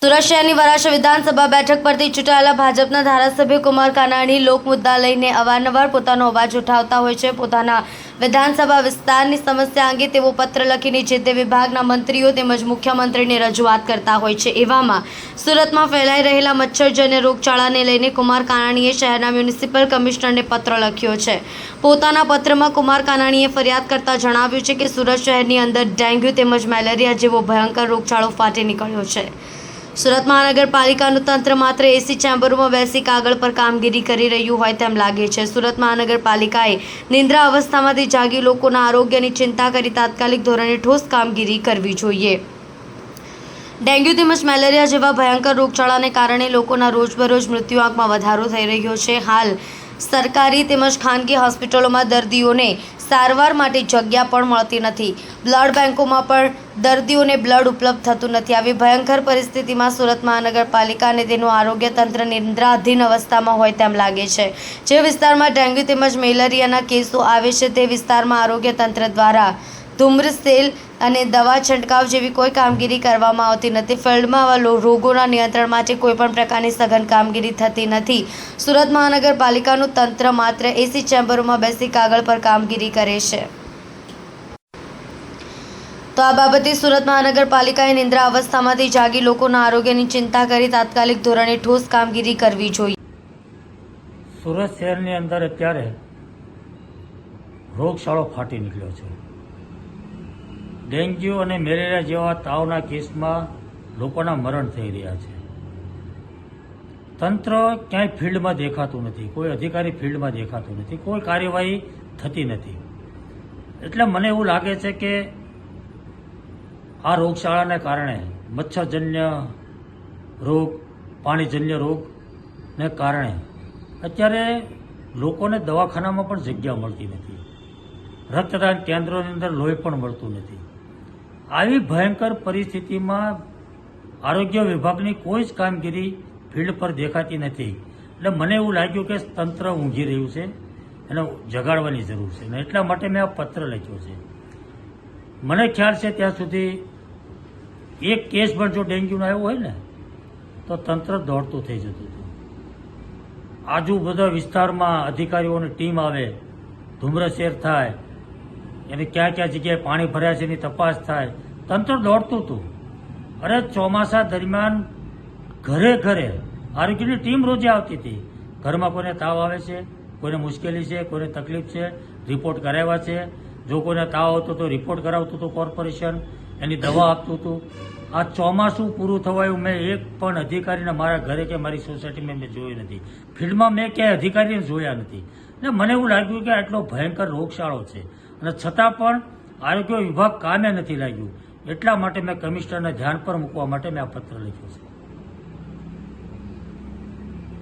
સુરત શહેરની વરાછા વિધાનસભા બેઠક પરથી ચૂંટાયેલા ભાજપના ધારાસભ્ય કુમાર કાનાણી લોકમુદ્દા લઈને અવારનવાર પોતાનો અવાજ ઉઠાવતા હોય છે। પોતાના વિધાનસભા વિસ્તારની સમસ્યા અંગે તેઓ પત્ર લખીને જે તે વિભાગના મંત્રીઓ તેમજ મુખ્યમંત્રીને રજૂઆત કરતા હોય છે। એવામાં સુરતમાં ફેલાઈ રહેલા મચ્છરજન્ય રોગચાળાને લઈને કુમાર કાનાણીએ શહેરના મ્યુનિસિપલ કમિશનરને પત્ર લખ્યો છે। પોતાના પત્રમાં કુમાર કાનાણીએ ફરિયાદ કરતા જણાવ્યું છે કે સુરત શહેરની અંદર ડેન્ગ્યુ તેમજ મેલેરિયા જેવો ભયંકર રોગચાળો ફાટી નીકળ્યો છે। સુરત મહાનગરપાલિકાનું તંત્ર માત્ર એસી ચેમ્બરોમાં બેસી કાગળ પર કામગીરી કરી રહ્યું હોય તેમ લાગે છે। સુરત મહાનગરપાલિકાએ નિંદ્રા અવસ્થામાંથી જાગી લોકોના આરોગ્યની ચિંતા કરી તાત્કાલિક ધોરણે ઠોસ કામગીરી કરવી જોઈએ। ડેન્ગ્યુ તેમજ મેલેરિયા જેવા ભયંકર રોગચાળાને કારણે લોકોના રોજબરોજ મૃત્યુઆંકમાં વધારો થઈ રહ્યો છે। હાલ સરકારી તેમજ ખાનગી હોસ્પિટલોમાં દર્દીઓને સારવાર માટે જગ્યા પણ મળતી નથી। બ્લડ બેંકોમાં પણ દર્દીઓને બ્લડ ઉપલબ્ધ થતું નથી। આવી ભયંકર પરિસ્થિતિમાં સુરત મહાનગરપાલિકા અને તેનું આરોગ્ય તંત્ર નિંદ્રાધીન અવસ્થામાં હોય તેમ લાગે છે। જે વિસ્તારમાં ડેન્ગ્યુ તેમજ મેલેરિયાના કેસો આવે છે તે વિસ્તારમાં આરોગ્ય તંત્ર દ્વારા ધૂમ્રસેલ અને દવા છંટકાવ જેવી કોઈ કામગીરી કરવામાં આવતી નથી। ફિલ્ડમાં આવા રોગોના નિયંત્રણ માટે કોઈપણ પ્રકારની સઘન કામગીરી થતી નથી। સુરત મહાનગરપાલિકાનું તંત્ર માત્ર એસી ચેમ્બરોમાં બેસી કાગળ પર કામગીરી કરે છે। તો આ બાબતે સુરત મહાનગરપાલિકાએ નિંદ્રા અવસ્થામાંથી જાગી લોકોના આરોગ્યની ચિંતા કરી તાત્કાલિક ધોરણે ઠોસ કામગીરી કરવી જોઈએ। સુરત શહેરની અંદર અત્યારે રોગચાળો ફાટી નીકળ્યો છે। ડેન્ગ્યુ અને મેલેરિયા જેવા તાવના કેસમાં લોકોના મરણ થઈ રહ્યા છે। તંત્ર ક્યાંય ફિલ્ડમાં દેખાતું નથી, કોઈ અધિકારી ફિલ્ડમાં દેખાતું નથી, કોઈ કાર્યવાહી થતી નથી। એટલે મને એવું લાગે છે કે આ રોગચાળાને કારણે મચ્છરજન્ય રોગ, પાણીજન્ય રોગને કારણે અત્યારે લોકોને દવાખાનામાં પણ જગ્યા મળતી નથી। રક્તદાન કેન્દ્રોની અંદર લોહી પણ મળતું નથી। આવી ભયંકર પરિસ્થિતિમાં આરોગ્ય વિભાગની કોઈ જ કામગીરી ફિલ્ડ પર દેખાતી નથી। એટલે મને એવું લાગ્યું કે તંત્ર ઊંઘી રહ્યું છે, એને જગાડવાની જરૂર છે ને એટલા માટે મેં આ પત્ર લખ્યો છે। મને ખ્યાલ છે ત્યાં સુધી એક કેસ પણ જો ડેન્ગ્યુનો આવ્યો હોય ને તો તંત્ર દોડતું થઈ જતું હતું। આજુબાજુ વિસ્તારમાં અધિકારીઓની ટીમ આવે, ધૂમ્રસેર થાય, એને ક્યાં ક્યાં જગ્યાએ પાણી ભર્યા છે એની તપાસ થાય, તંત્ર દોડતું હતું। અરે ચોમાસા દરમિયાન ઘરે ઘરે આરોગ્યની ટીમ રોજે આવતી હતી। ઘરમાં કોઈને તાવ આવે છે, કોઈને મુશ્કેલી છે, કોઈને તકલીફ છે, રિપોર્ટ કરાવ્યા છે। જો કોઈને તાવ આવતો તો રિપોર્ટ કરાવતું હતું કોર્પોરેશન, એની દવા આપતું હતું। આ ચોમાસું પૂરું થવાયું મેં એક પણ અધિકારીને મારા ઘરે કે મારી સોસાયટીમાં મેં જોયું નથી। ફિલ્ડમાં મેં ક્યાંય અધિકારીને જોયા નથી। ને મને એવું લાગ્યું કે આટલો ભયંકર રોગચાળો છે અને છતાં પણ આરોગ્ય વિભાગ કામે નથી લાગ્યું। એટલા માટે મેં કમિશનરને ધ્યાન પર મૂકવા માટે મેં આ પત્ર લખ્યો છે।